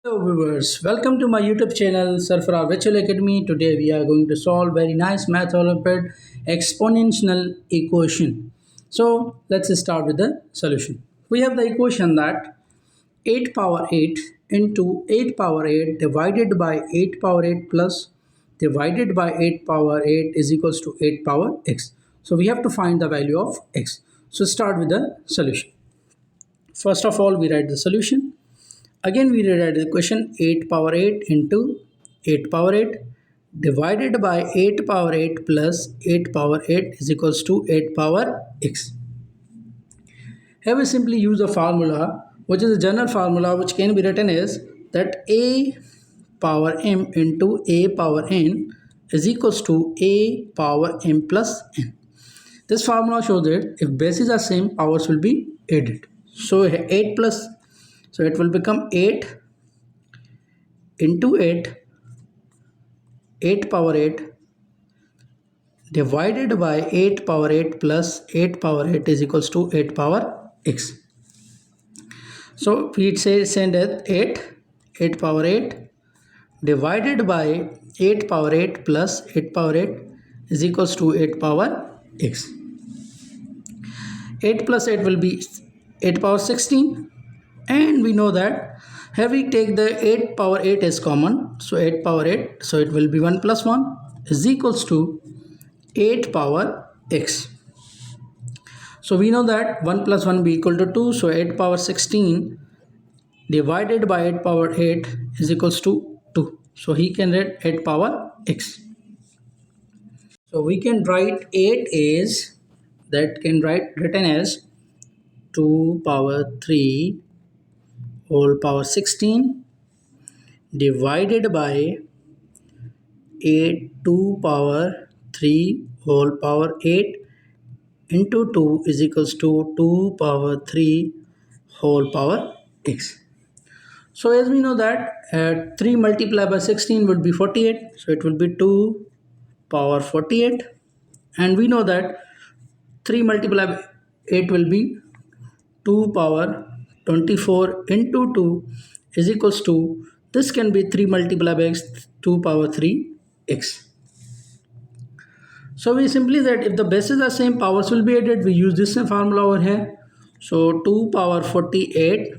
Hello viewers, welcome to my YouTube channel Sarfaraz Virtual Academy. Today we are going to solve very nice math Olympiad exponential equation. So let's start with the solution. We have the equation that 8 power 8 into 8 power 8 divided by 8 power 8 plus divided by 8 power 8 is equals to 8 power x. So we have to find the value of x. So start with the solution. First of all, we write the solution. Again, we rewrite the equation 8 power 8 into 8 power 8 divided by 8 power 8 plus 8 power 8 is equals to 8 power x. Here we simply use a formula which is a general formula which can be written as that a power m into a power n is equals to a power m plus n. This formula shows that if bases are same, powers will be added. So 8 plus, so it will become 8 into 8, 8 power 8 divided by 8 power 8 plus 8 power 8 is equals to 8 power x. So we say send it 8 power 8 divided by 8 power 8 plus 8 power 8 is equals to 8 power x. 8 plus 8 will be 8 power 16, and we know that here we take the 8 power 8 as common, so 8 power 8, so it will be 1 plus 1 is equals to 8 power x. So we know that 1 plus 1 be equal to 2, so 8 power 16 divided by 8 power 8 is equals to 2. So he can write 8 power x. So we can write 8 is, that can write written as 2 power 3 whole power 16 divided by 8 2 power 3 whole power 8 into 2 is equals to 2 power 3 whole power x. So as we know that 3 multiplied by 16 would be 48, so it will be 2 power 48, and we know that 3 multiplied by 8 will be 2 power 24 into 2 is equals to, this can be 3 multiplied by x, 2 power 3 x. So we simply that if the bases are same, powers will be added. We use this formula over here. So 2 power 48,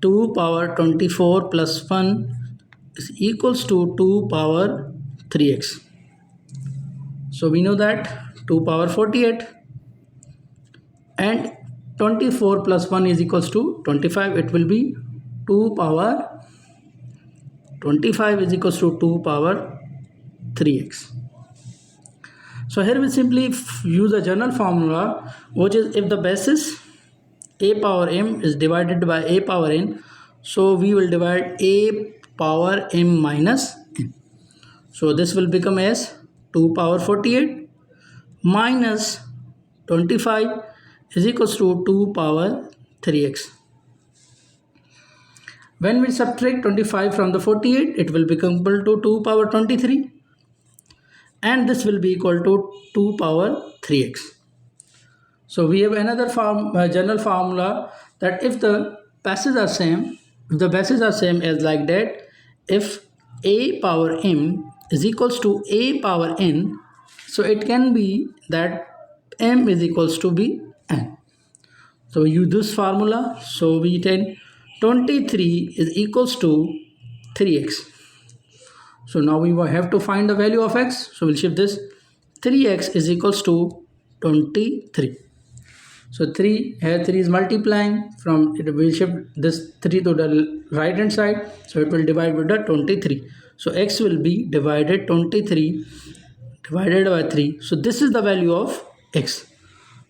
2 power 24 plus 1 is equals to 2 power 3x. So we know that 2 power 48 and 24 plus 1 is equals to 25. It will be 2 power 25 is equals to 2 power 3x. So here we simply use a general formula, which is if the basis a power m is divided by a power n, so we will divide a power m minus n. So this will become as 2 power 48 minus 25 is equals to 2 power 3x. When we subtract 25 from the 48, it will become equal to 2 power 23, and this will be equal to 2 power 3x. So we have another general formula that if the bases are same, as like that, if a power m is equals to a power n, so it can be that m is equals to be n. So we use this formula. So we take 23 is equals to 3x. So now we have to find the value of x. So we'll shift this. 3x is equals to 23. So 3 here 3 is multiplying from it, will shift this 3 to the right hand side, so it will divide with the 23. So x will be divided 23 divided by 3. So this is the value of x.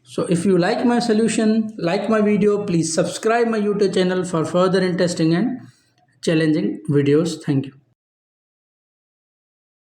So if you like my solution, like my video, please subscribe my YouTube channel for further interesting and challenging videos. Thank you.